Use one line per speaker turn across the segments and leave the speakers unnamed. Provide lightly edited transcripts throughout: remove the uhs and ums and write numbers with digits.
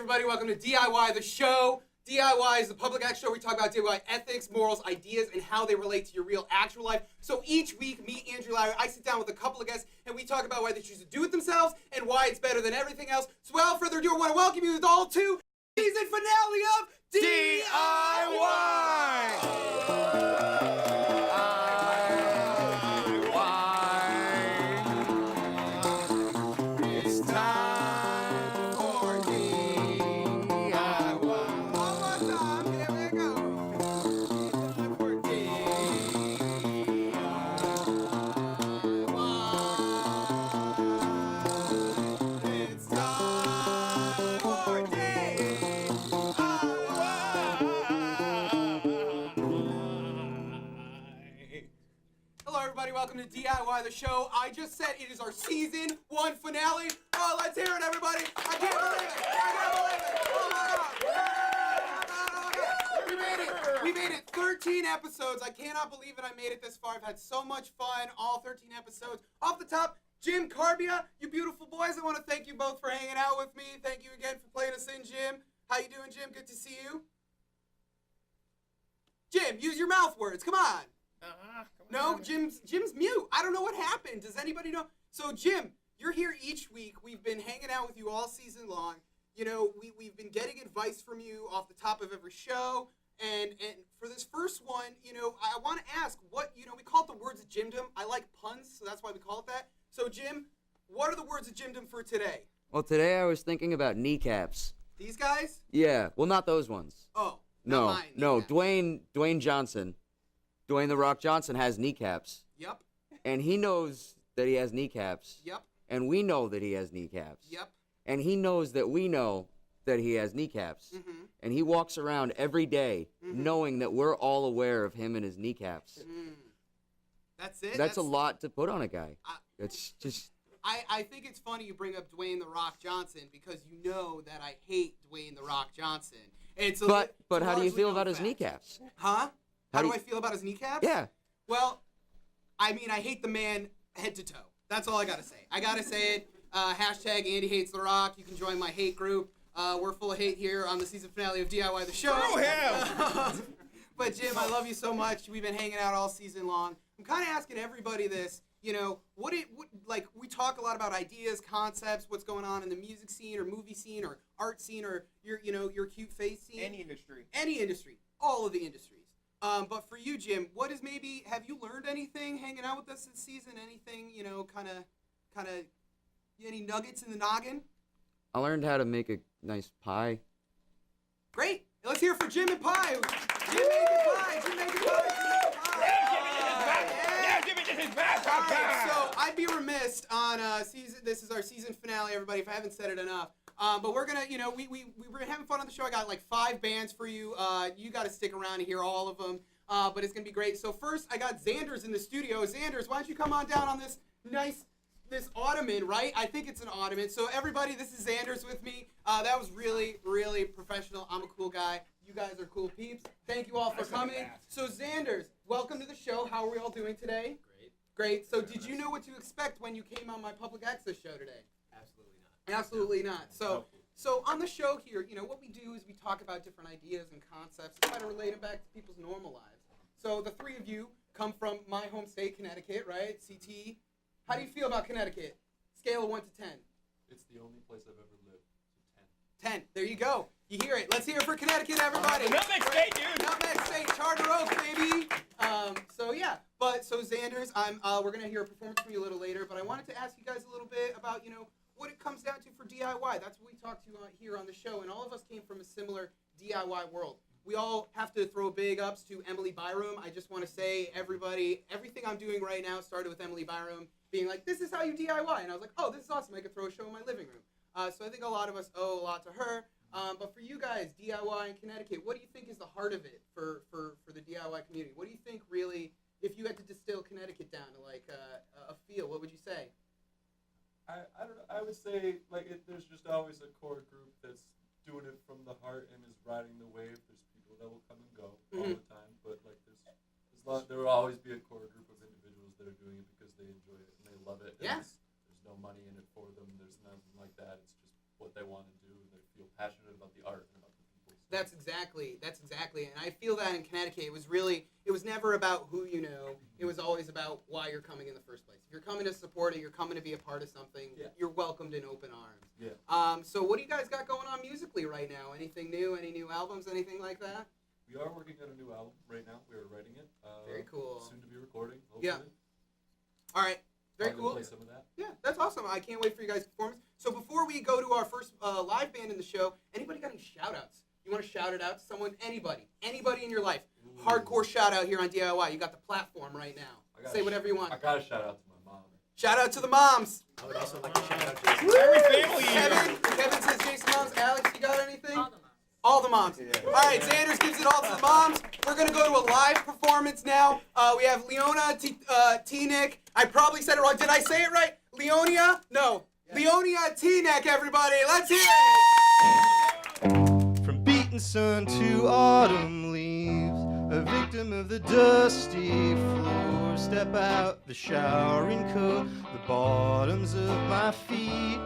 everybody. Welcome to DIY, the show. DIY is the public act show where we talk about DIY ethics, morals, ideas, and how they relate to your real, actual life. So each week, me, Andrew, Larry, I sit down with a couple of guests, and we talk about why they choose to do it themselves and why it's better than everything else. So without further ado, I want to welcome you all to season finale of DIY! Welcome to DIY, the show. I just said it is our season 1 finale. Oh, let's hear it, everybody. I can't believe it. Oh, my God. We made it 13 episodes. I cannot believe it. I made it this far. I've had so much fun, all 13 episodes. Off the top, Jim, Carbia, you beautiful boys. I want to thank you both for hanging out with me. Thank you again for playing us in, Jim. How you doing, Jim? Good to see you. Jim, use your mouth words. Come on. No, Jim's mute. I don't know what happened. Does anybody know? So, Jim, you're here each week. We've been hanging out with you all season long. You know, we've been getting advice from you off the top of every show. And for this first one, you know, I want to ask what, you know, we call it the words of Jimdom. I like puns, so that's why we call it that. So, Jim, what are the words of Jimdom for today?
Well, today I was thinking about kneecaps.
These guys?
Yeah, well, not those ones.
Oh,
no,
not mine.
No, Dwayne Johnson. Dwayne "The Rock" Johnson has kneecaps.
Yep.
And he knows that he has kneecaps.
Yep.
And we know that he has kneecaps.
Yep.
And he knows that we know that he has kneecaps.
Mm-hmm.
And he walks around every day
mm-hmm.
knowing that we're all aware of him and his kneecaps.
Mm. That's it?
That's a lot to put on a guy. It's just...
I think it's funny you bring up Dwayne "The Rock" Johnson because you know that I hate Dwayne "The Rock" Johnson.
But how do you feel about his kneecaps?
Huh? How do I feel about his kneecaps?
Yeah.
Well, I mean, I hate the man head to toe. That's all I gotta say. I gotta say it. Hashtag Andy hates The Rock. You can join my hate group. We're full of hate here on the season finale of DIY the show.
Oh, yeah.
But Jim, I love you so much. We've been hanging out all season long. I'm kind of asking everybody this. You know, like we talk a lot about ideas, concepts, what's going on in the music scene or movie scene or art scene or your cute face scene.
Any industry.
Any industry. All of the industries. But for you, Jim, have you learned anything hanging out with us this season? Anything, you know, kind of, any nuggets in the noggin?
I learned how to make a nice pie.
Great. Let's hear it for Jim and Pie. Jim making pie. Jim making pie. All right, so I'd be remiss on this is our season finale, everybody, if I haven't said it enough. But we're gonna, you know, we were having fun on the show. I got like 5 bands for you. You got to stick around and hear all of them. But it's gonna be great. So first, I got Zanders in the studio. Zanders, why don't you come on down on this ottoman, right? I think it's an ottoman. So everybody, this is Zanders with me. That was really, really professional. I'm a cool guy. You guys are cool peeps. Thank you all for coming. So Zanders, welcome to the show. How are we all doing today? Great. So did you know what to expect when you came on my public access show today? Absolutely not. So on the show here, you know, what we do is we talk about different ideas and concepts and try to relate them back to people's normal lives. So the 3 of you come from my home state, Connecticut, right? CT. How do you feel about Connecticut? Scale of 1 to 10.
It's the only place I've ever lived. So 10.
10. There you go. You hear it. Let's hear it for Connecticut, everybody.
Nutmeg State, dude.
Nutmeg State, Charter Oak, baby. So yeah. So Zanders, we're gonna hear a performance from you a little later. But I wanted to ask you guys a little bit about, you know, what it comes down to for DIY. That's what we talked to here on the show, and all of us came from a similar DIY world. We all have to throw big ups to Emily Byram. I just want to say, everybody, everything I'm doing right now started with Emily Byram being like, this is how you DIY. And I was like, oh, this is awesome. I could throw a show in my living room. So I think a lot of us owe a lot to her. But for you guys, DIY in Connecticut, what do you think is the heart of it for the DIY community? What do you think really, if you had to distill Connecticut down to like a feel, what would you say?
I don't know. I would say there's just always a core group that's doing it from the heart and is riding the wave. There's people that will come and go all the time, but there will always be a core group of individuals that are doing it because they enjoy it and they love it.
Yes.
There's no money in it for them. There's nothing like that. It's just what they want to do and they feel passionate
That's exactly, and I feel that in Connecticut, it was never about who you know. It was always about why you're coming in the first place. If you're coming to support it, you're coming to be a part of something.
Yeah.
You're welcomed in open arms.
Yeah.
So what do you guys got going on musically right now? Anything new? Any new albums? Anything like that?
We are working on a new album right now. We are writing it.
Very cool.
Soon to be recording, hopefully.
Yeah. All right. Very cool.
Play some of that.
Yeah, that's awesome. I can't wait for you guys' performance. So before we go to our first live band in the show, anybody got any shout-outs? You want to shout it out to someone? Anybody in your life.
Ooh.
Hardcore shout-out here on DIY. You got the platform right now. Say whatever you want.
I got to shout out to my mom.
Shout out to the moms.
I would also like to shout out to every family here.
Kevin says Jason moms. Alex, you got anything?
All the moms.
All the moms. All right, Zanders gives it all to the moms. We're going to go to a live performance now. We have Leonia Teaneck. I probably said it wrong. Did I say it right? Leonia? No. Leonia Teaneck, everybody. Let's hear it.
From beaten sun to autumn leaves, a victim of the dusty floor. Step out the showering coat, the bottoms of my feet.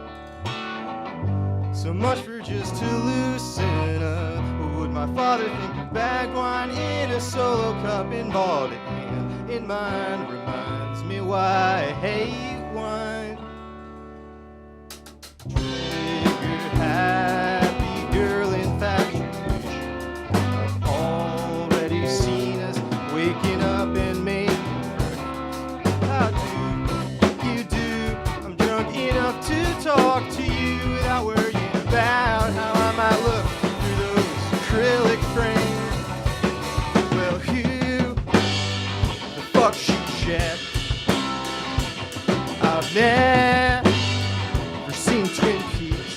So much for just to loosen up. What would my father think of bagged wine in a solo cup and bought it in mine? Reminds me why I hate wine. Triggered happy girl infatuation. I've already seen us waking up and making love. How do you do? I'm drunk enough to talk to you without worrying about how I might look through those acrylic frames. Well, who the fuck shoots Jet? I've never seen Twin Peaks.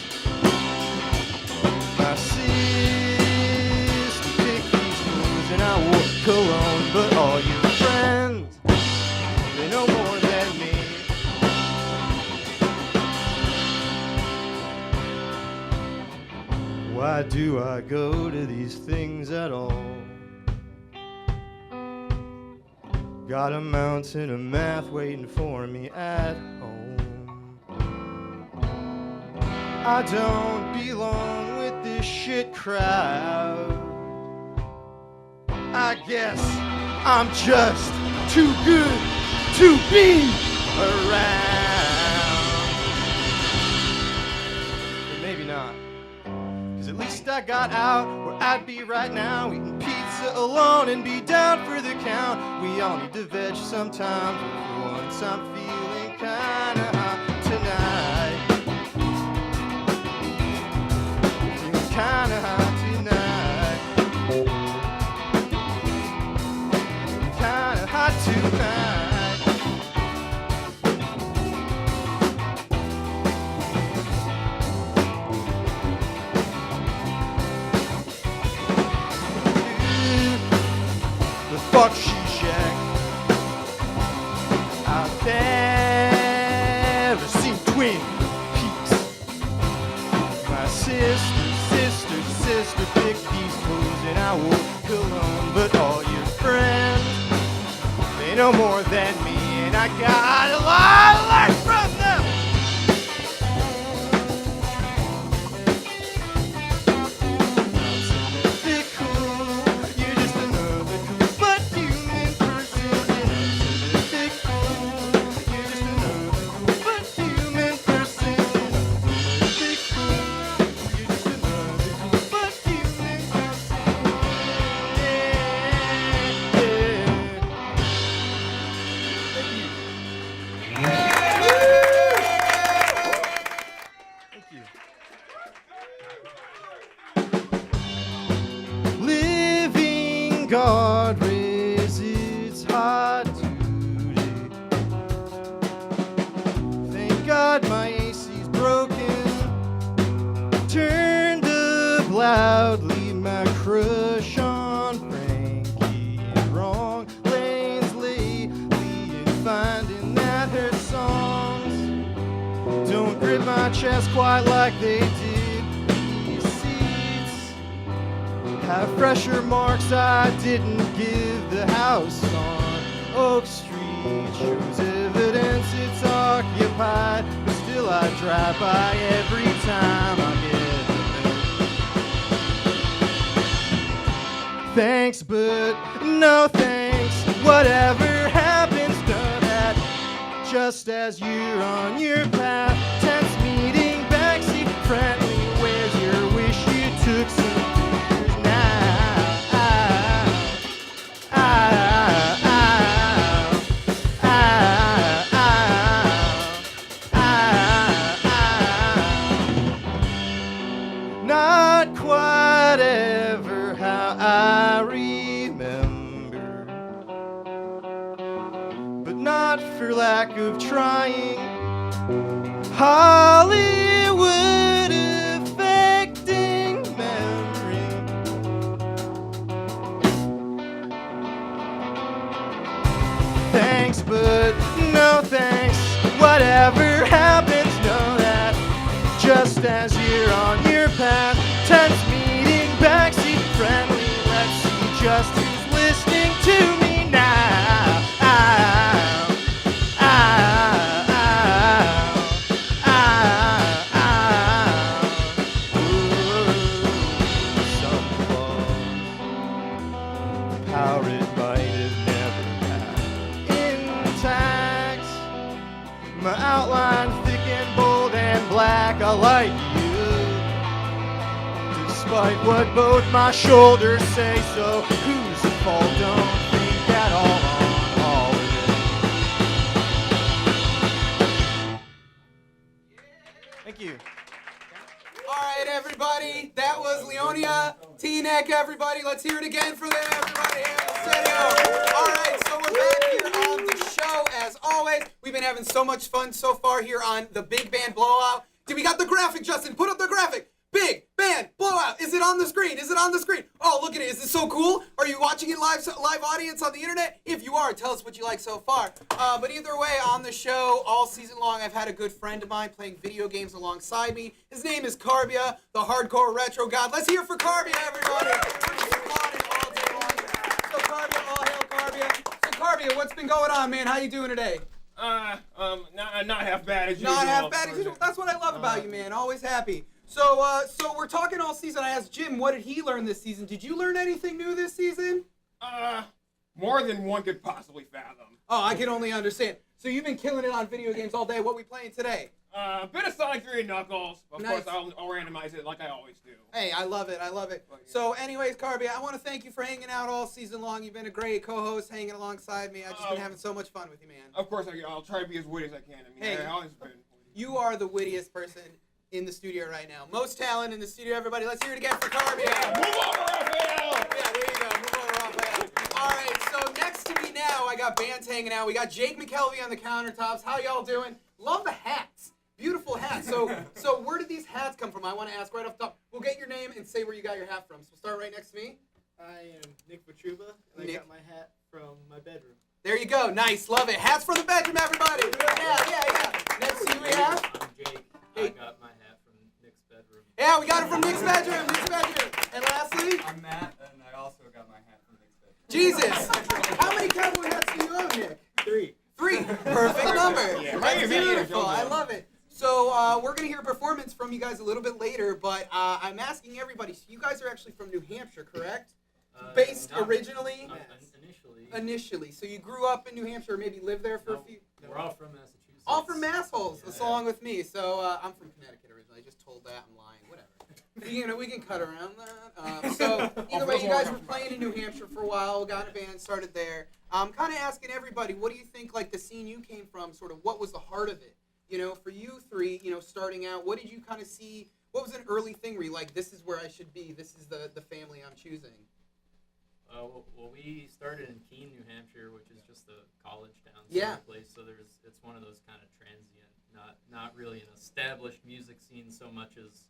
My sister picked these moves and I wore cologne, but all your friends, they know more than me. Why do I go to these things at all? Got a mountain of math waiting for me at home. I don't belong with this shit crowd. I guess I'm just too good to be around. But maybe not. At least I got out where I'd be right now, eating pizza alone and be down for the count. We all need to veg sometimes, but for once I'm feeling kinda hot tonight. Feeling kinda hot tonight. Kinda hot tonight. Fuck she shack. I've never seen Twin Peaks. My sister picked these clothes and I wore cologne, but all your friends, they know more than me, and I got a lot of life from them. God raise its hot duty. Thank God my AC's broken. Turned up loudly, my crush on Frankie. Wrong lanes lately and finding that her songs don't grip my chest quite like they did. Have fresher marks I didn't give the house on Oak Street. Shows evidence it's occupied, but still I drive by every time I get the thanks, but no thanks. Whatever happens, know that just as you're on your path, tense meeting, backseat friendly, where's your wish you took some years now? Not quite ever how I remember, but not for lack of trying. Hollywood affecting memory. Thanks, but no thanks. Whatever happens, know that just as you're on your path, tense meeting, backseat friendly. Let's see just who's listening to me now. Some power it might have never had intact. My outline thick and bold and black, I like you. Despite what both my shoulders say, so who's at fault? Don't think at all on all of it. Thank you.
All right, everybody. That was Leonia Teaneck, everybody. Let's hear it again for them, everybody here in the studio. All right, so we're back here on the show as always. We've been having so much fun so far here on the Big Band Blowout. We got the graphic, Justin. Put up the graphic. Big Band Blowout. Is it on the screen? Is it on the screen? Oh, look at it. Is it so cool? Are you watching it live audience on the internet? If you are, tell us what you like so far. But either way, on the show all season long, I've had a good friend of mine playing video games alongside me. His name is Carbia, the hardcore retro god. Let's hear it for Carbia, everybody. So Carbia, all hail Carbia. So Carbia, what's been going on, man? How you doing today?
Not half bad as usual.
Not half bad as usual. That's what I love about you, man. Always happy. So we're talking all season. I asked Jim, what did he learn this season? Did you learn anything new this season?
More than one could possibly fathom.
Oh, I can only understand. So you've been killing it on video games all day. What we playing today?
A bit of Sonic 3 and Knuckles. Of
Nice.
course, I'll randomize it like I always do.
Hey, I love it. I love it. So anyways, Carbia, I want to thank you for hanging out all season long. You've been a great co-host hanging alongside me. I've just been having so much fun with you, man.
Of course, I'll try to be as witty as I can. I mean,
Hey,
I've always been.
You are the wittiest person in the studio right now. Most talent in the studio, everybody. Let's hear it again for Carbia.
Move over, Raphael!
Yeah, there you go. Move over, Raphael. All right, so next to me now, I got bands hanging out. We got Jake Mckelvie on the Countertops. How y'all doing? Love the hats. Beautiful hats. So where did these hats come from? I want to ask right off the top. We'll get your name and say where you got your hat from. So we'll start right next to me.
I am Nick Vitruba, and
Nick.
I got my hat from my bedroom.
There you go. Nice. Love it. Hats from the bedroom, everybody. Yeah. Next to you we have.
I'm Jake.
Hey.
I got my hat from Nick's bedroom.
Yeah, we got it from Nick's bedroom. And lastly,
I'm Matt, and I also got my hat from Nick's bedroom.
Jesus. How many cowboy hats do you own, Nick?
3.
3. Perfect number.
Yeah,
That's
right,
beautiful.
yeah.
I love it. So we're going to hear a performance from you guys a little bit later, but I'm asking everybody, so you guys are actually from New Hampshire, correct? Based
Not-
originally?
Initially.
Initially. So you grew up in New Hampshire, or maybe lived there for a few?
We're all from Massachusetts.
All from Massholes,
Yeah.
along with me. So I'm from Connecticut originally. I just told that. I'm lying. Whatever. We can cut around that. So either way, you guys were playing in New Hampshire for a while. Got a band, started there. I'm kind of asking everybody, what do you think? Like the scene you came from, sort of, what was the heart of it? You know, for you three, you know, starting out, what did you kind of see? What was an early thing where you like, this is where I should be. This is the family I'm choosing.
Well, we started in Keene, New Hampshire, which is just a college town
Yeah.
place. So it's one of those kind of transient, not really an established music scene so much as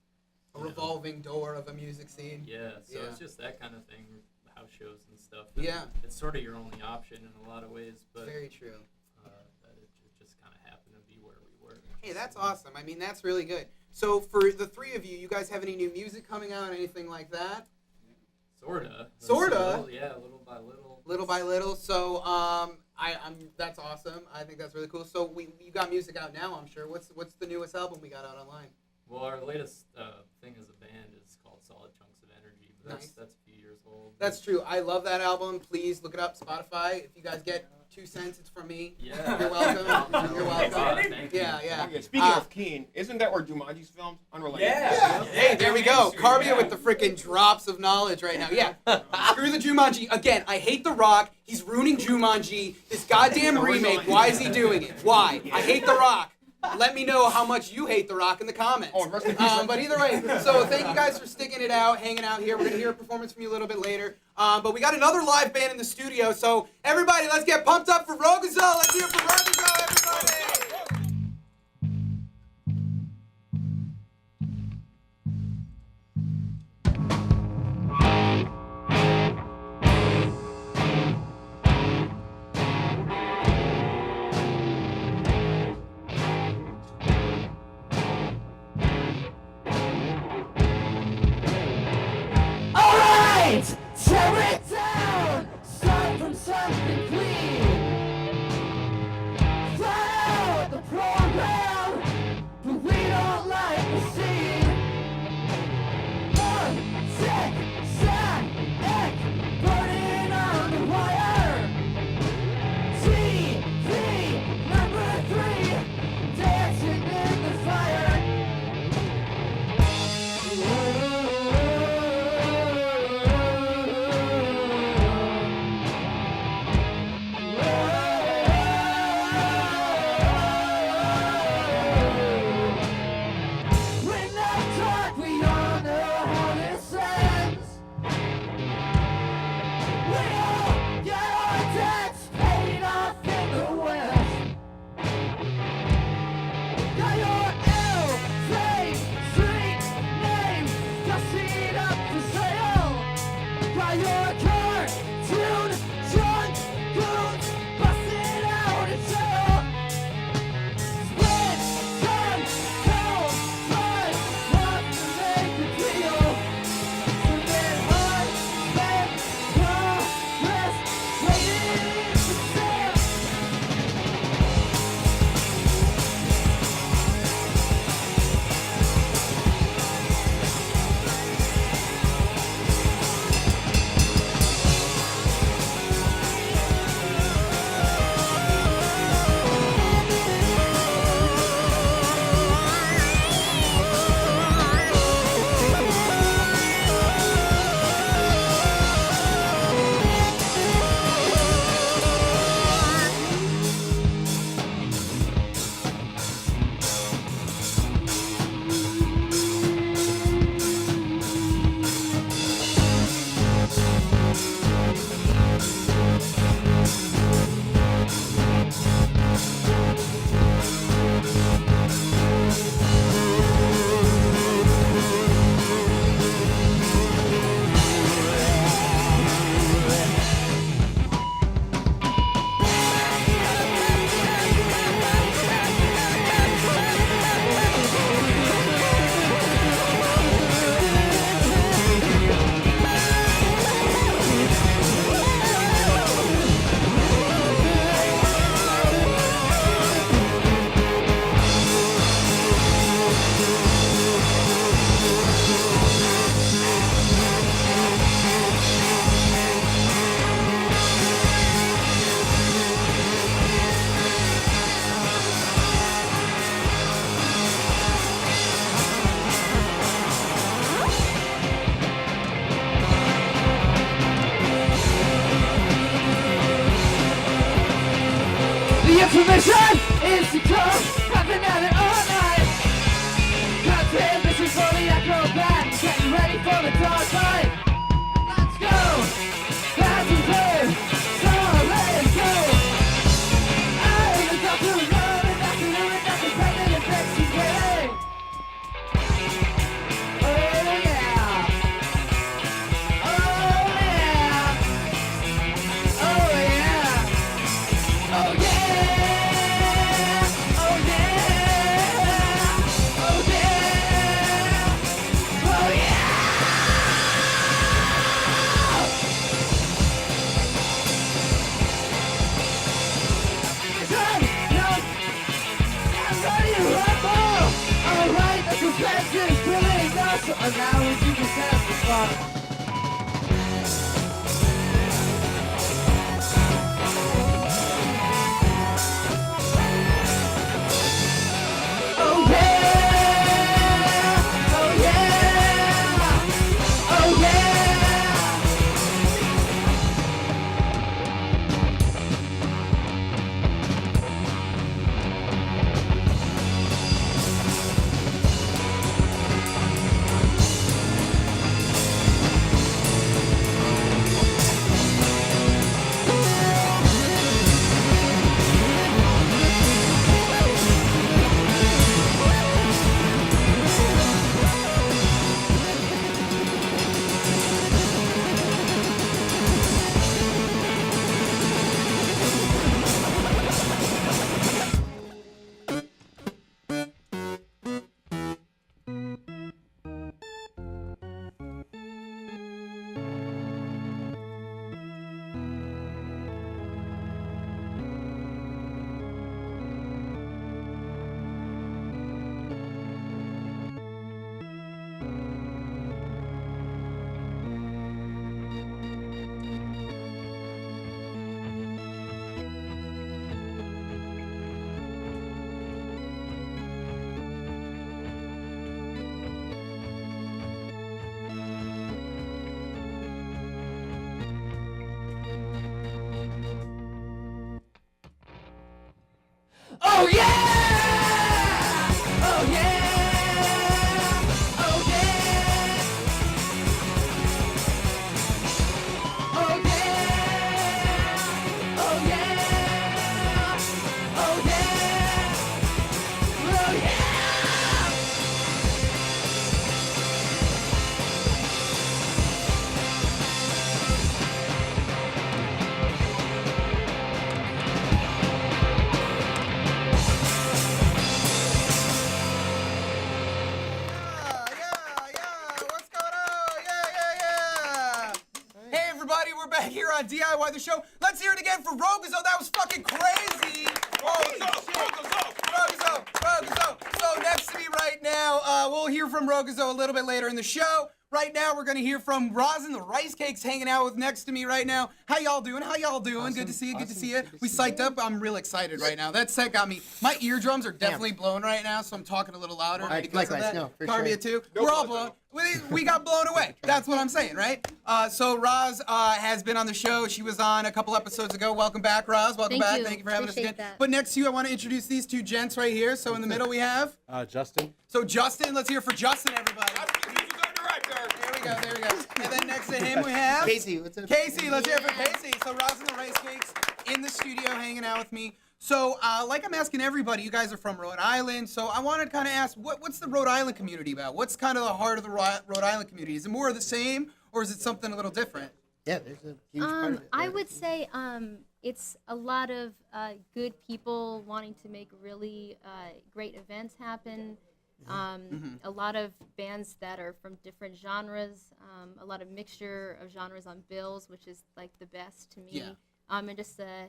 A revolving door of a music scene.
Yeah, so
Yeah.
it's just that kind of thing, house shows and stuff.
Yeah.
It's sort of your only option in a lot of ways, but
Very true.
that it just kind of happened to be where we were.
Hey, that's awesome. I mean, that's really good. So for the three of you, you guys have any new music coming out, anything like that?
Sorta.
Sorta?
Yeah, little by little.
Little by little. So I'm that's awesome. I think that's really cool. So you got music out now, I'm sure. What's the newest album we got out online?
Well, our latest thing as a band is called Solid Chunks of Energy. But
Nice.
That's a few years old.
That's true. I love that album. Please look it up, Spotify. If you guys get 2 cents, it's from me.
Yeah.
You're welcome. You're welcome.
Thank you.
Yeah, yeah.
Okay, speaking of Keen, isn't that where Jumanji's filmed? Unrelated.
Yeah.
Hey, there we go. Carbia with the freaking drops of knowledge right now. Yeah. Screw the Jumanji. Again, I hate The Rock. He's ruining Jumanji. This goddamn remake. Why is he doing it? Why? I hate The Rock. Let me know how much you hate The Rock in the comments.
Oh, and rest in peace.
But either way, so thank you guys for sticking it out, hanging out here. We're going to hear a performance from you a little bit later. But we got another live band in the studio. So everybody, let's get pumped up for Rogozo. Let's hear it for Rogozo, everybody.
Tear it down, start from something clean. Fly out the program, but we don't like the scene. One, tick, sack, ick, burning on the wire. TV, number 3, dancing in the fire. Information is to come, happen at it all night. Content, mission for the acrobat, getting ready for the dark fight. Let's go, fast and clear, so let's go. I am the doctor of love, and that's the lyric that's the pregnant and fixing way. Oh yeah, oh yeah, oh yeah, oh yeah. And now we do the test as well.
everybody. We're back here on DIY the show. Let's hear it again for Rogozo. That was fucking crazy. Holy shit. Rogozo. So next to me right now, we'll hear from Rogozo a little bit later in the show. Right now, we're going to hear from Roz and The Ricecakes hanging out with next to me right now. How y'all doing?
Awesome.
Good to see you. Good to
Awesome.
see you.
Good to
We
see you.
psyched up. I'm real excited right now. That set got me. My eardrums are definitely blown right now, so I'm talking a little louder.
Right,
because of
likewise,
that.
no, for
Carvia
sure.
too. We're all blown. We got blown away. That's what I'm saying, right? So Roz has been on the show. She was on a couple episodes ago. Welcome back, Roz. Welcome
Thank
back.
you.
Thank you for having us
Appreciate
again.
that.
But next to you, I want to introduce these two gents right here. So in the middle, we have.
Justin.
So Justin, let's hear for Justin, everybody. There we go. And then next to him we have
Casey, what's up?
Casey, let's hear it for Casey. So Roz and The Ricecakes in the studio hanging out with me. So like I'm asking everybody, you guys are from Rhode Island, so I wanted to kind of ask, what's the Rhode Island community about? What's kind of the heart of the Rhode Island community? Is it more of the same, or is it something a little different?
Yeah, there's a huge part of it.
I would say it's a lot of good people wanting to make really great events happen. A lot of bands that are from different genres, a lot of mixture of genres on bills, which is like the best to me.
Yeah.
And just a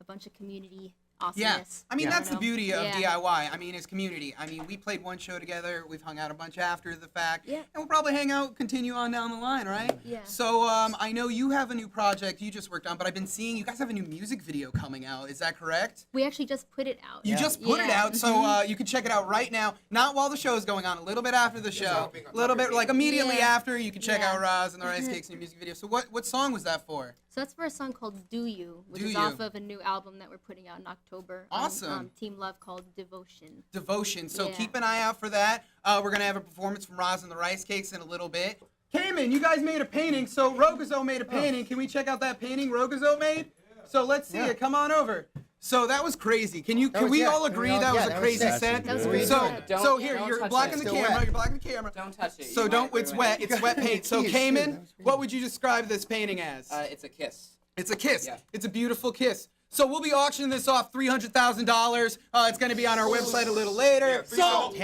bunch of community awesomeness.
Yeah, I mean, that's
You
the
know?
beauty of
Yeah.
DIY. I mean, it's community. I mean, we played one show together. We've hung out a bunch after the fact.
Yeah.
And we'll probably hang out, continue on down the line, right?
Yeah.
So I know you have a new project you just worked on, but I've been seeing you guys have a new music video coming out. Is that correct?
We actually just put it out.
You just put it
Yeah.
out, so you can check it out right now. Not while the show is going on, a little bit after the show. A little bit, like immediately
Yeah.
after, you can check
Yeah.
out Roz and The Ricecakes' new music video. So what song was that for?
So that's for a song called Do You, which
Do
is
You.
off of a new album that we're putting out in October.
Awesome.
On Team Love called Devotion.
Devotion. So
Yeah.
keep an eye out for that. We're going to have a performance from Roz and The Ricecakes in a little bit. Cayman, you guys made a painting. So Rogozo made a painting. Can we check out that painting Rogozo made? So let's see it. Come on over. So that was crazy. Can we all agree that was a crazy set?
That was a great
So
set.
Don't-
here
don't
you're
touch
blocking
it.
the
Still
camera.
wet.
You're blocking the camera.
Don't touch it.
So
You
don't.
might
It's
ruin
wet.
it.
It's wet paint. So
Key is
Cayman,
shoe, that was
what would you describe this painting as?
It's a kiss.
It's a kiss.
Yeah.
It's a beautiful kiss. So we'll be auctioning this off $300,000. It's going to be on our website a little later. So
Sold.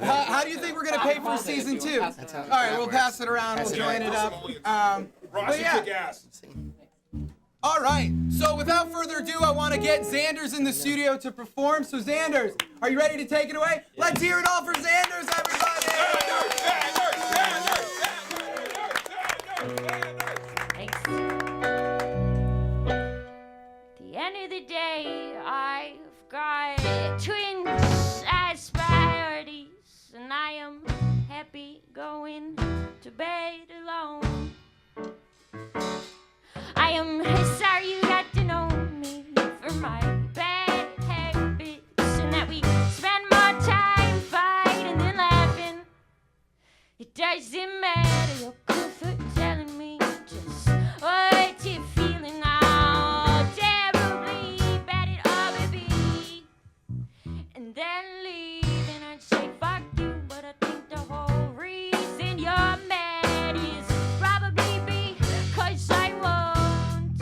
how do you think we're going to pay for season 2? All right, we'll pass it around. We'll join it up. But yeah. All right. So without further ado, I want to get Zanders in the studio to perform. So Zanders, are you ready to take it away? Let's hear it all for Zanders, everybody.
Thanks. The end of the day, I've got twins as priorities, and I am happy going to bed alone. I am sorry you got to know me for my bad habits, and that we spend more time fighting than laughing. It doesn't matter, your comfort telling me just what you're feeling, how terribly bad it all would be. And then leave, and I'd say fuck you, but I think the whole reason you're mad is probably because I want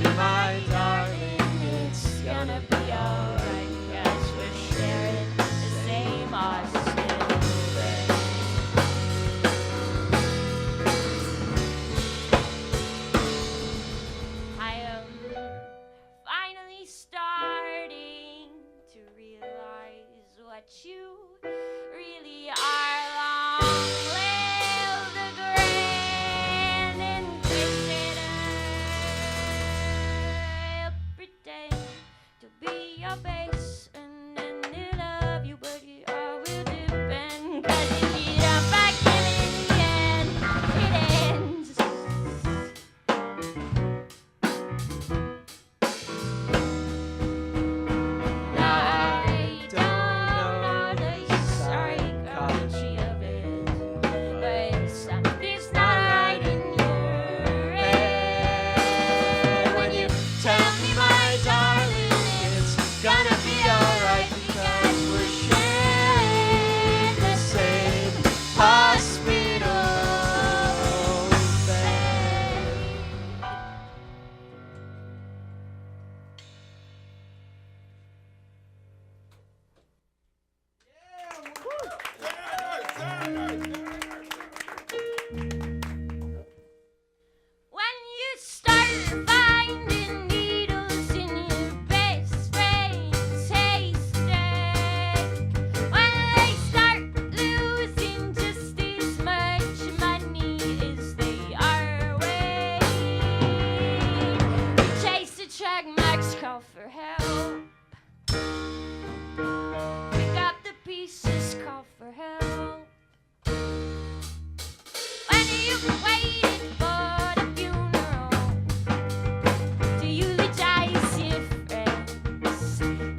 tell me, my darling, it's gonna be alright, 'cause we're sharing the same Austin bed. I am finally starting to realize what you really are. Long live the Grand Inquisitor. I'll pretend to be your base and then to love you, but I will depend. 'Cause if you don't back in the end, it ends. Now I don't know the psychology of it, but something's not right in your head when you tell me, my darling, it's gonna be alright, because we're sharing the same hospital bed. When you start finding needles in your best friend's haystack, when they start losing just as much money as they are weight, chase the track marks, call for help. Pick up the pieces, call for help. When you've waited for the funeral to eulogize your friends,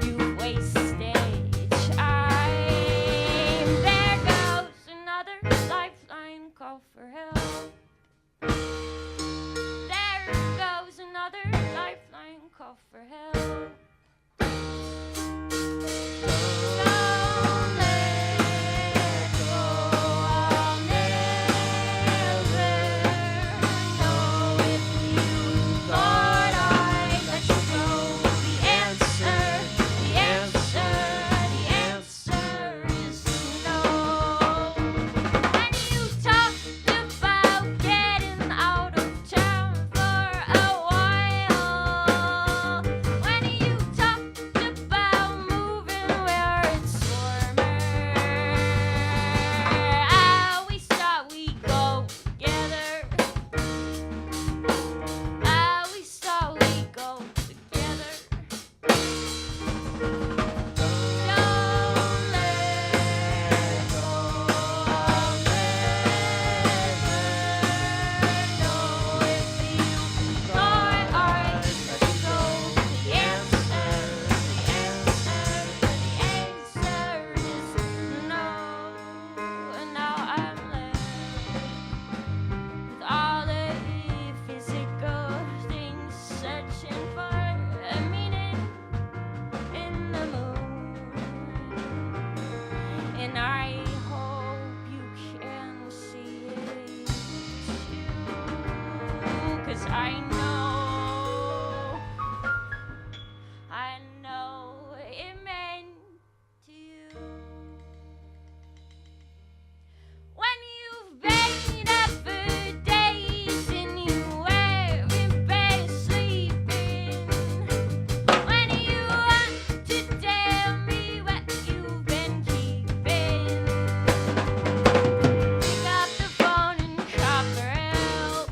you've wasted time. There goes another lifeline, call for help. There goes another lifeline, call for help. Don't let go, I'll never know if you thought I'd let you go. The answer is no. And you talked about getting out of town for a while. When you talked about moving where it's warmer, I always thought we'd go together. I always thought we'd go together. Don't let go, I'll never know if you thought I'd let you go. The answer is no. And now I'm left with all the physical things, searching for a meaning in the moon. And I hope you can see it too, 'cause I know it meant to you. When you've been up for days and you weren't better sleeping, when you want to tell me what you've been keeping, pick up the phone and call for help.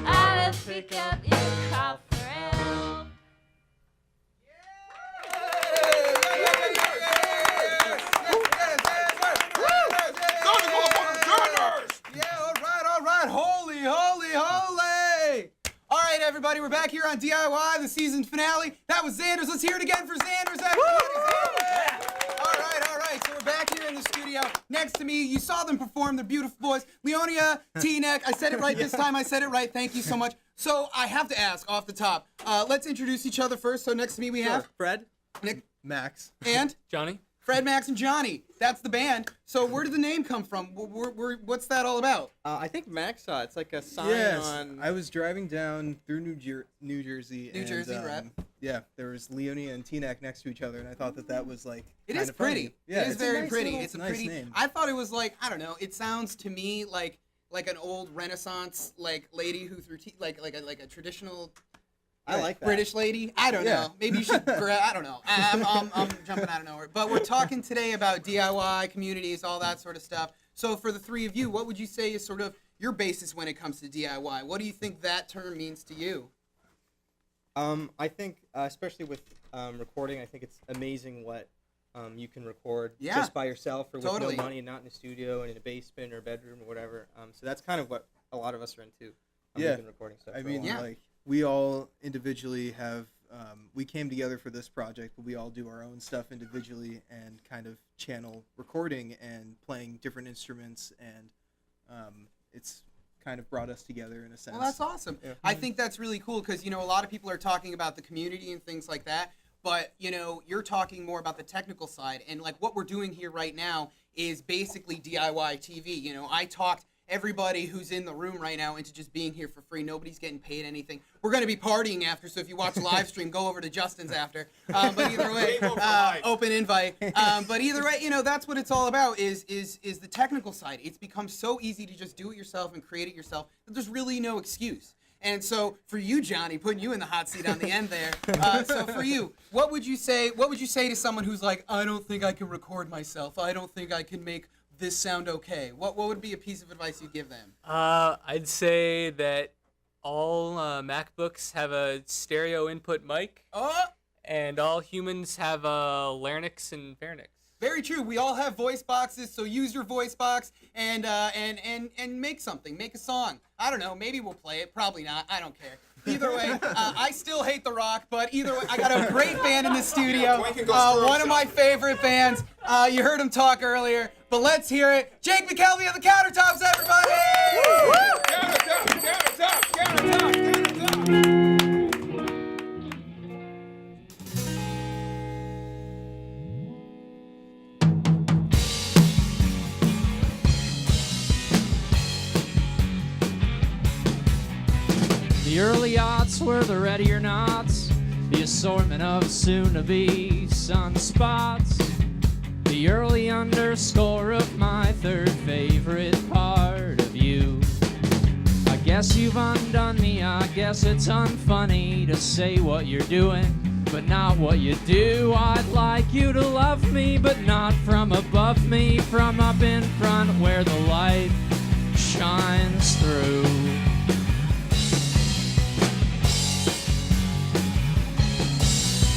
I'll pick up your call for help.
Yeah, all right. Holy. All right, everybody, we're back here on DIY, the season finale. That was Zanders. Let's hear it again for Zanders, everybody. All right. So we're back here in the studio. Next to me, you saw them perform. They're beautiful boys. Leonia Teaneck. I said it right this time. I said it right. Thank you so much. So I have to ask off the top. Let's introduce each other first. So next to me we have
Fred,
Nick,
Max,
and
Johnny?
Fred, Max, and Johnny. That's the band. So where did the name come from? What's that all about?
I think Max saw it. It's like a sign on.
I was driving down through New Jersey.
New Jersey, right?
Yeah, there was Leonia and Teaneck next to each other, and I thought that was like.
It is
funny.
pretty.
Yeah,
it is very
nice
pretty.
little-
It's a
nice
pretty.
name.
I thought it was like, I don't know. It sounds to me like an old Renaissance like lady who threw like a traditional.
I like that.
British lady. I don't know. Maybe you should. I don't know. I'm jumping out of nowhere. But we're talking today about DIY communities, all that sort of stuff. So for the three of you, what would you say is sort of your basis when it comes to DIY? What do you think that term means to you?
I think, especially with recording, I think it's amazing what you can record just by yourself or with
Totally.
no money and not in a studio and in a basement or bedroom or whatever. So that's kind of what a lot of us are into. We've been recording stuff.
I
for a
mean,
while.
like we all individually have. We came together for this project, but we all do our own stuff individually and kind of channel recording and playing different instruments, and it's kind of brought us together in a sense.
Well, that's awesome.
Yeah.
I think that's really cool because, a lot of people are talking about the community and things like that, but, you're talking more about the technical side. And, like, what we're doing here right now is basically DIY TV. I talked everybody who's in the room right now into just being here for free. Nobody's getting paid anything. We're going to be partying after, so if you watch the live stream, go over to Justin's after. But either way, open invite. But either way, that's what it's all about is the technical side. It's become so easy to just do it yourself and create it yourself that there's really no excuse. And so for you, Johnny, putting you in the hot seat on the end there. So for you, what would you say to someone who's like, I don't think I can record myself. I don't think I can make this sound okay? What would be a piece of advice you'd give them?
I'd say that all MacBooks have a stereo input mic. And all humans have a larynx and pharynx.
Very true. We all have voice boxes, so use your voice box and make something. Make a song. I don't know. Maybe we'll play it. Probably not. I don't care. Either way, I still hate The Rock, but either way, I got a great band in the studio. One of my favorite bands. You heard him talk earlier, but let's hear it. Jake Mckelvie of the Countertops, everybody!
Countertops!
The early aughts were the ready or nots, the assortment of soon-to-be sunspots, the early underscore of my third favorite part of you. I guess you've undone me, I guess it's unfunny to say what you're doing, but not what you do. I'd like you to love me, but not from above me, from up in front where the light shines through.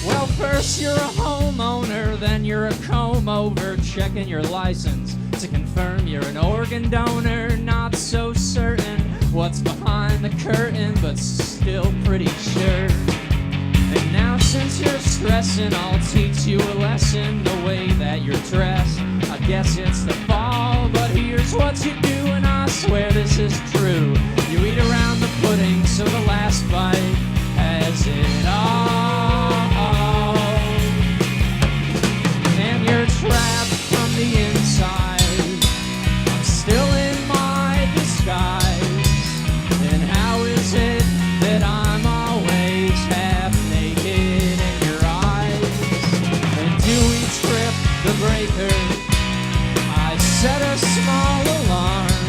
Well, first you're a homeowner, then you're a comb-over, checking your license to confirm you're an organ donor. Not so certain what's behind the curtain, but still pretty sure. And now since you're stressing, I'll teach you a lesson, the way that you're dressed. I guess it's the fall, but here's what you do, and I swear this is true. You eat around the pudding, so the last bite has it all. And you're trapped from the inside. I'm still in my disguise. And how is it that I'm always half naked in your eyes? And do we trip the breaker? I set a small alarm,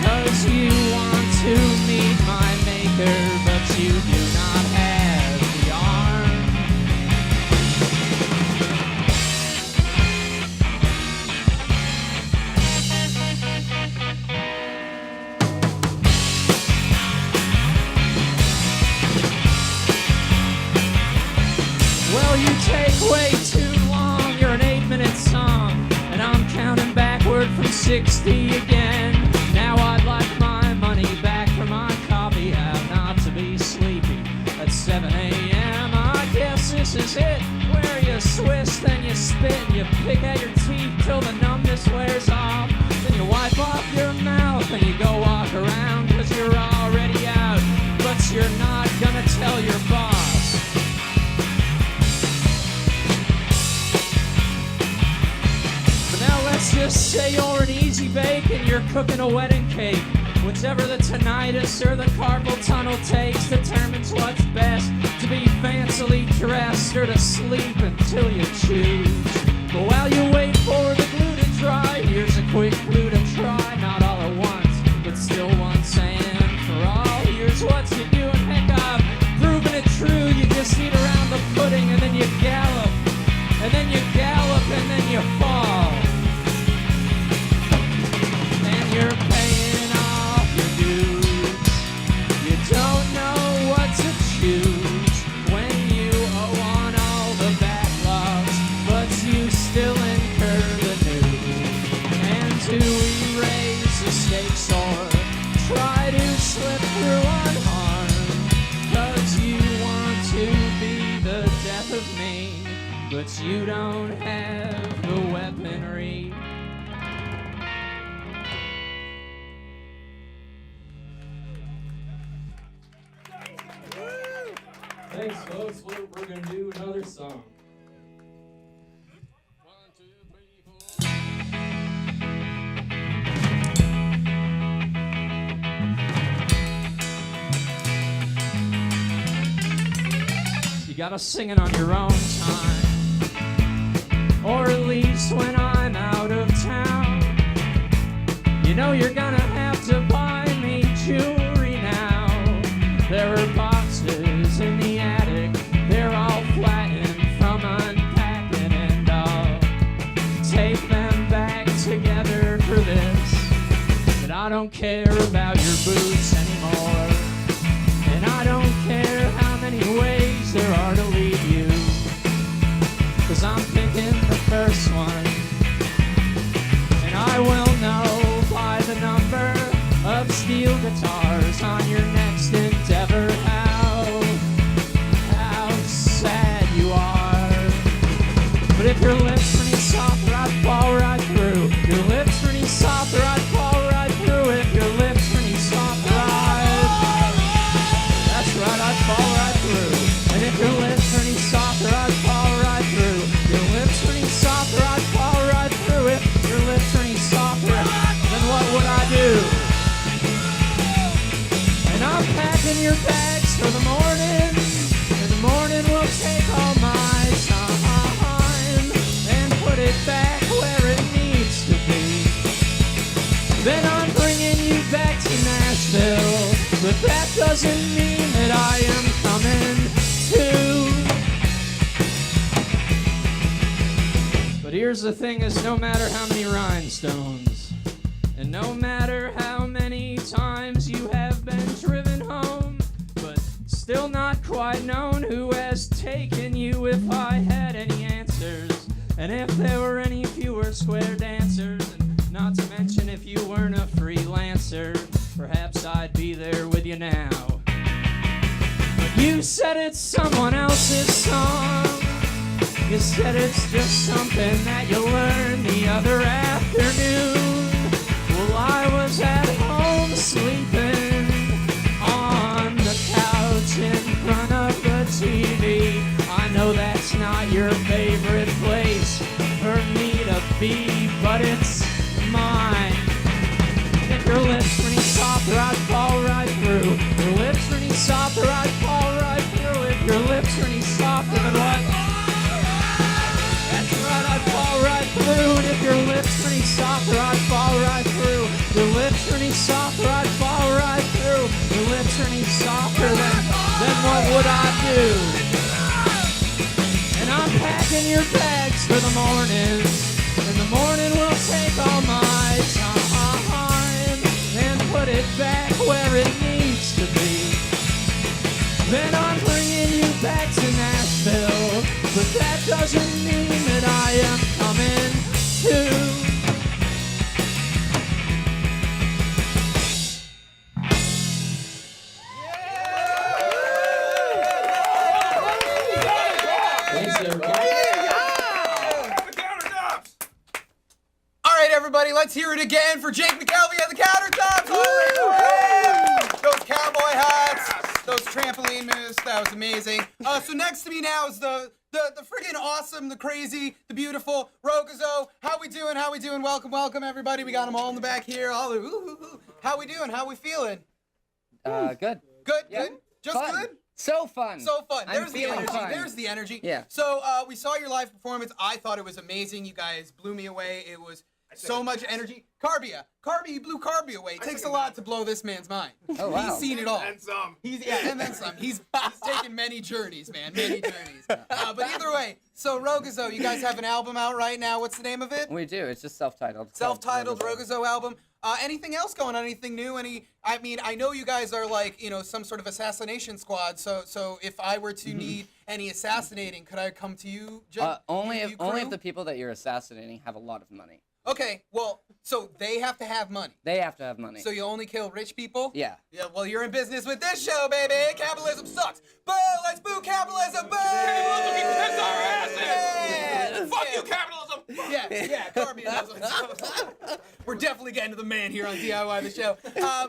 'cause you want to meet my maker, but you do not have the arm. Well, you take way too long, you're an 8-minute song, and I'm counting backward from 60 again. Now I'd like my money back for my copy, how not to be sleepy at 7 a.m. I guess this is it, where you Swiss, then you spit, and you pick at your teeth till the numbness wears off. Then you wipe off your mouth and you go walk around, 'cause you're already out, but you're not gonna tell your boss. cooking a wedding cake. Whichever the tinnitus or the carpal tunnel takes determines what's best, to be fancily dressed or to sleep until you choose. But while you wait for the glue to dry, here's a quick clue to try. Not all at once, but still once and for all. Here's what you do and pick up. Proving it true, you just eat around the pudding and then you gallop. And then you gallop and then you fall. And you're paying off your dues. You don't know what to choose when you owe on all the backlogs, but you still incur the news. And to erase the stakes or try to slip through unharmed, 'cause you want to be the death of me, but you don't have the weaponry.
Thanks, folks. We're gonna do another song.
You gotta sing it on your own time, or at least when I'm out of town. You know you're gonna have to buy me jewelry now. There are boxes in the attic, they're all flattened from unpacking, and I'll tape them back together for this. But I don't care about your boots anymore, and I don't care how many ways there are to leave you, 'cause I'm picking the first one, and I will know by the number of steel guitars on your next endeavor how sad you are. But if your lips were any softer, I'd fall right through. Your lips were any softer, I'd fall right through. If your lips were any softer, that's right, I'd fall right through. And if your lips were any softer, I'd fall right through. Your lips were any softer, I'd fall right through. If your lips were any softer, then what would I do? And I'm packing your bags for the morning. In the morning we'll take all my time and put it back where it needs to be. Then I'm bringing you back to Nashville, but that doesn't mean that I am coming too. But here's the thing is, no matter how many rhinestones, and no matter how many times you have been driven home, but still not quite known who has taken you, if I had any answers, and if there were any fewer square dancers, and not to mention if you weren't a freelancer, perhaps I'd be there with you now. But you said it's someone else's song. You said it's just something that you learned the other afternoon. Well, I was at home sleeping on the couch in front of the TV. I know that's not your favorite place for me to be, but it's mine. If your lips were any softer, I'd fall right through. Your lips were any softer, I'd fall right through. If your lips were any softer, then what? That's right, I'd fall right through. And if your lips were any softer, I'd fall right through. Your lips were any softer, I'd fall right through. Your lips were any softer, then what would I do? And I'm packing your bags for the morning. In the morning we'll take all my time and put it back where it needs to be. Then I'm bringing you back to Nashville, but that doesn't mean that I am coming too.
Thanks, everybody.
All right, everybody, let's hear it again for Jake Mckelvie and the Countertops. Those cowboy hats, those trampoline moves. That was amazing. So next to me now is the friggin' awesome, the crazy, the beautiful Rogozo. How we doing? How we doing? Welcome, welcome, everybody. We got them all in the back here. All the, ooh. How we doing? How we feeling?
Good.
Good,
Yeah.
good. Just
Fun.
good.
So fun.
So fun.
I'm
There's the
feeling
energy.
fun.
There's the energy.
Yeah.
So we saw your live performance. I thought it was amazing. You guys blew me away. It was so much energy. Carbia, you blew Carbia away. It takes a lot to blow this man's mind.
Oh, wow.
He's seen it all.
And some.
And then some. He's taken many journeys, man. Many journeys. But either way, so Rogozo, you guys have an album out right now. What's the name of it?
We do. It's just self-titled.
Self-titled Rogozo album. Anything else going on? Anything new? I know you guys are like, some sort of assassination squad. So if I were to need any assassinating, could I come to you?
Only
you
if the people that you're assassinating have a lot of money.
Okay, well, so they have to have money.
They have to have money.
So you only kill rich people?
Yeah.
Yeah, well, you're in business with this show, baby. Capitalism sucks. Boo! Let's boo capitalism. Boo!
Capitalism can piss our asses.
Yeah.
Fuck you, capitalism.
Yeah, Carbia. We're definitely getting to the man here on DIY the show.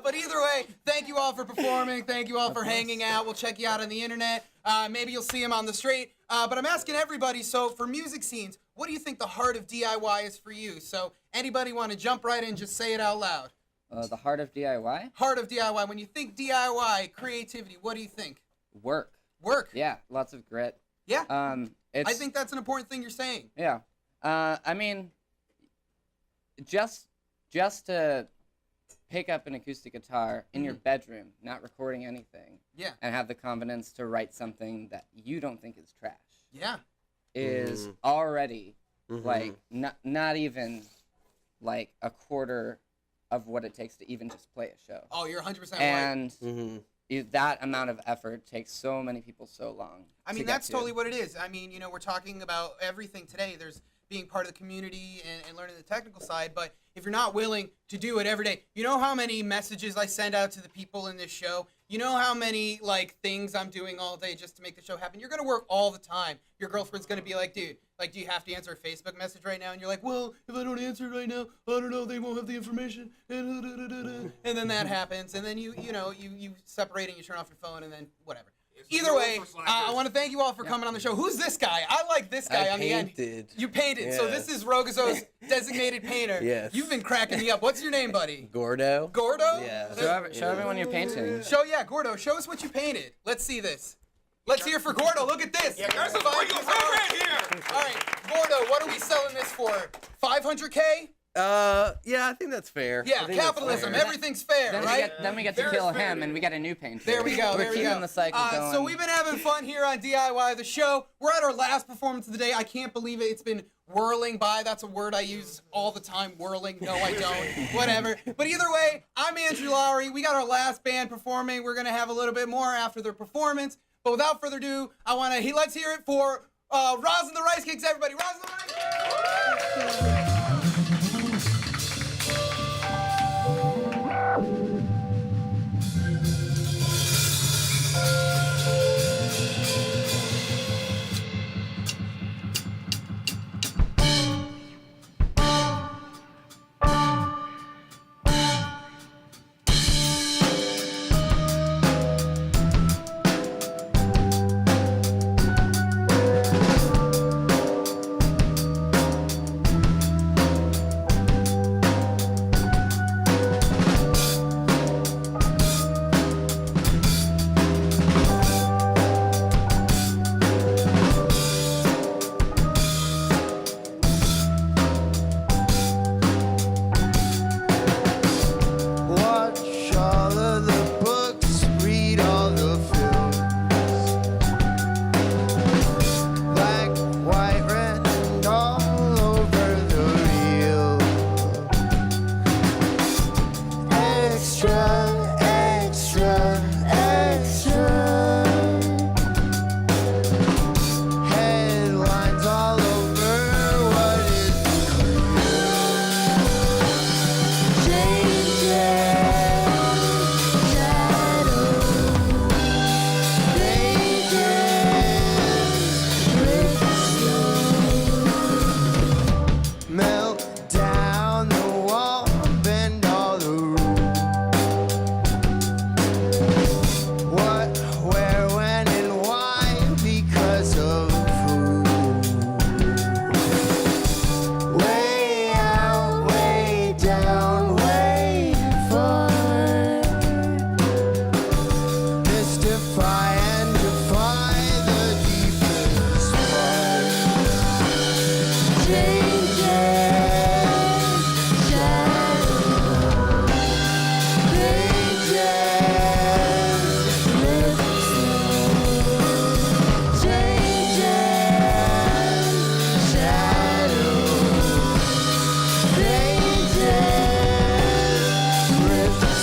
But either way, thank you all for performing. Thank you all for hanging out. We'll check you out on the internet. Maybe you'll see him on the street. But I'm asking everybody, so for music scenes, what do you think the heart of DIY is for you? So anybody want to jump right in, just say it out loud.
The heart of DIY?
Heart of DIY. When you think DIY, creativity, what do you think?
Work.
Work.
Yeah, lots of grit.
Yeah.
I
think that's an important thing you're saying.
Yeah. I mean, just to pick up an acoustic guitar in your bedroom, not recording anything,
Yeah.
and have the confidence to write something that you don't think is trash.
Yeah.
Is already like not even like a quarter of what it takes to even just play a show.
Oh, you're 100% right.
And that amount of effort takes so many people so long.
I mean, that's totally what it is. I mean, we're talking about everything today. There's being part of the community and learning the technical side, but if you're not willing to do it every day, you know how many messages I send out to the people in this show? You know how many, things I'm doing all day just to make the show happen? You're going to work all the time. Your girlfriend's going to be like, dude, do you have to answer a Facebook message right now? And you're like, well, if I don't answer it right now, I don't know, they won't have the information. And then that happens, and then you separate and you turn off your phone, and then whatever. Either way, I want to thank you all for coming on the show. Who's this guy? I like this guy on the end. You painted.
Yeah.
So this is Rogozo's designated painter.
Yes.
You've been cracking me up. What's your name, buddy?
Gordo.
Gordo?
Yeah.
Show everyone your painting.
Gordo, show us what you painted. Let's see this. Let's hear for Gordo. Look at this.
Yeah, guys, let's bring you right here.
All right, Gordo, what are we selling this for? $500K?
Yeah, I think that's fair.
Yeah, capitalism. Everything's fair, right?
Then we get to kill him, and we get a new painter.
There we go.
We're keeping the cycle going.
So we've been having fun here on DIY the show. We're at our last performance of the day. I can't believe it. It's been whirling by. That's a word I use all the time. Whirling. No, I don't. Whatever. But either way, I'm Andrew Lowry. We got our last band performing. We're gonna have a little bit more after their performance. But without further ado, let's hear it for Roz and The Ricecakes. Everybody, Roz and The Ricecakes.
Try and defy the deepest part. Changes, shadows, pages, lips, changes, shadows, pages, lips,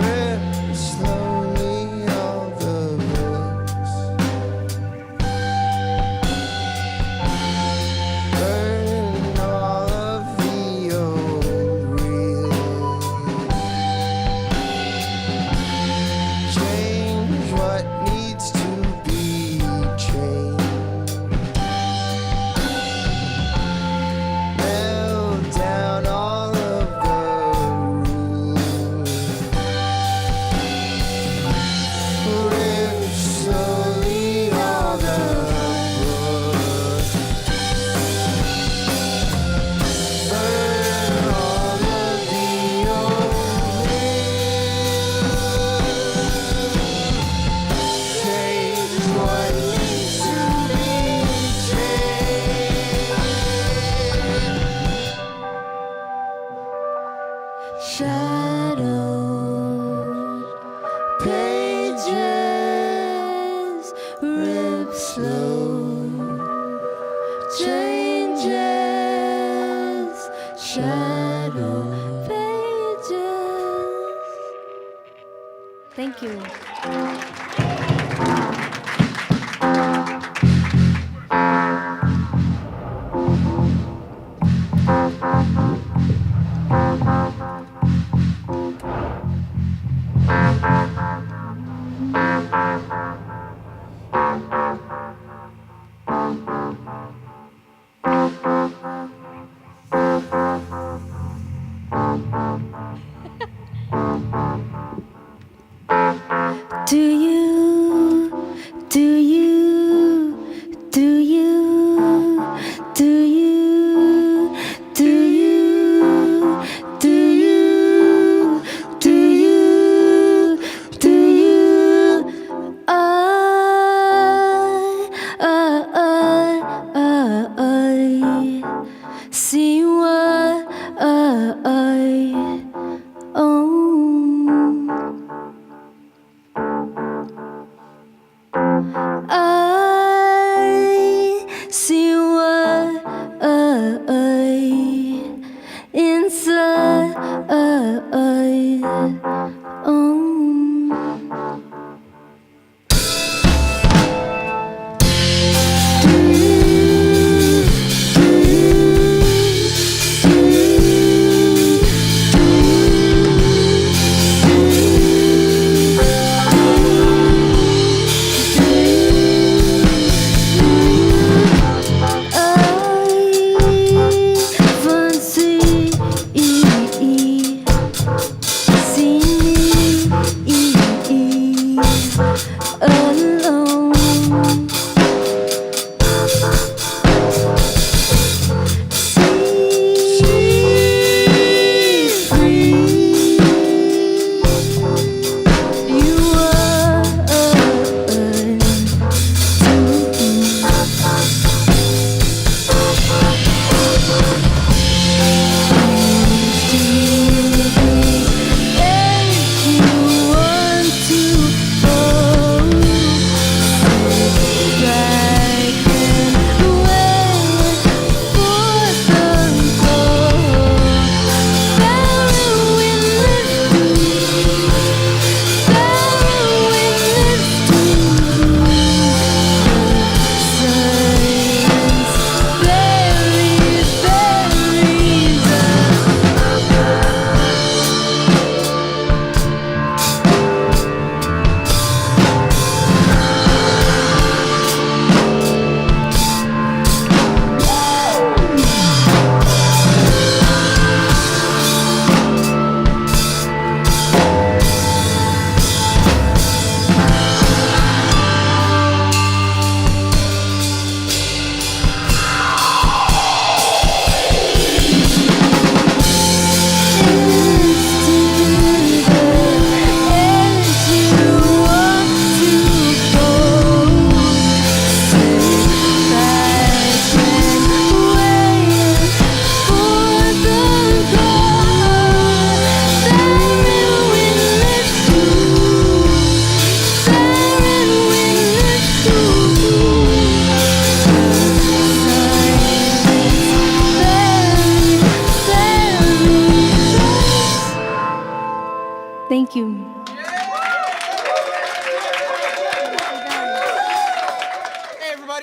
rip slowly all the books, burn all of the old reels, change what needs to be changed, melt down all of the rules, rip slowly all the books, burn all of the old change what needs to be changed. Shadows, pages, rip slow, changes, shadow, pages.
Thank you.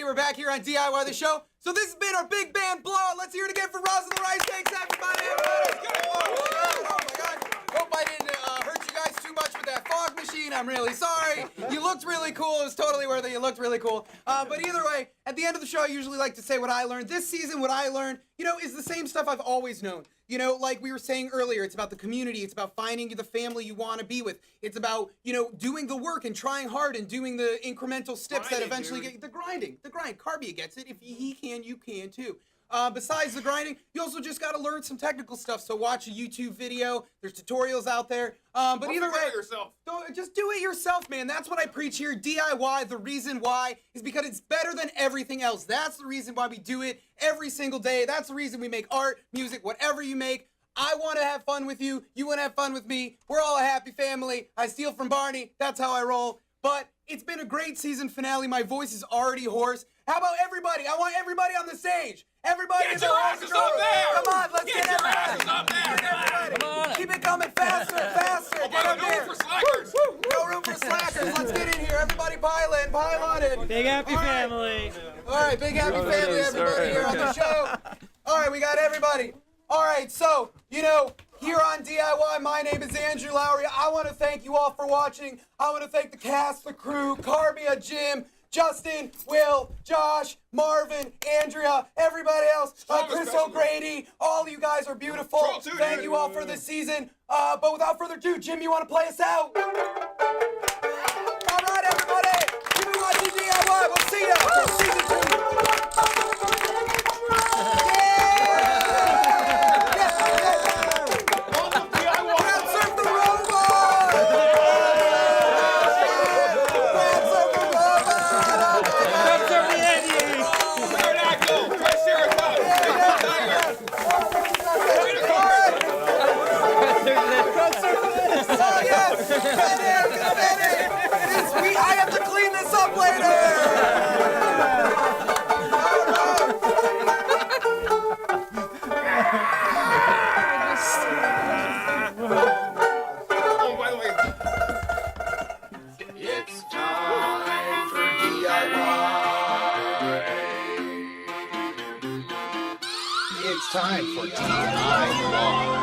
we're back here on DIY the show. So this has been our big band Blowout. Let's hear it again for Roz and The Ricecakes, everybody. Oh my God. Hope I didn't hurt you guys too much with that fog machine. I'm really sorry. You looked really cool. It was totally worth it. You looked really cool. But either way, at the end of the show, I usually like to say what I learned. This season, what I learned, is the same stuff I've always known. Like we were saying earlier, it's about the community. It's about finding the family you want to be with. It's about, doing the work and trying hard and doing the incremental steps that eventually get the grind. Carbia gets it. If he can, you can too. Besides the grinding, you also just got to learn some technical stuff. So watch a YouTube video. There's tutorials out there. But either way, just do it yourself, man. That's what I preach here. DIY, the reason why is because it's better than everything else. That's the reason why we do it every single day. That's the reason we make art, music, whatever you make. I want to have fun with you. You want to have fun with me. We're all a happy family. I steal from Barney. That's how I roll. But it's been a great season finale. My voice is already hoarse. How about everybody? I want everybody on the stage. Everybody
Get your asses up there!
Come on, let's get
your asses up there!
Come on. Keep it coming faster. Get up
no
here.
room for slackers.
No room for slackers. Let's get in here. Everybody pile on in.
Big happy family.
All right, big happy family, everybody here on the show. All right, we got everybody. All right, so, here on DIY, my name is Andrew Lowry. I want to thank you all for watching. I want to thank the cast, the crew, Carbia, Jim, Justin, Will, Josh, Marvin, Andrea, everybody else, Chris O'Grady. All you guys are beautiful. Thank you all for this season. But without further ado, Jim, you want to play us out? All right, everybody. Keep it watching DIY. We'll see ya. Season 2. I have to clean this up
Oh, by the way.
It's time for DIY.
It's time for DIY.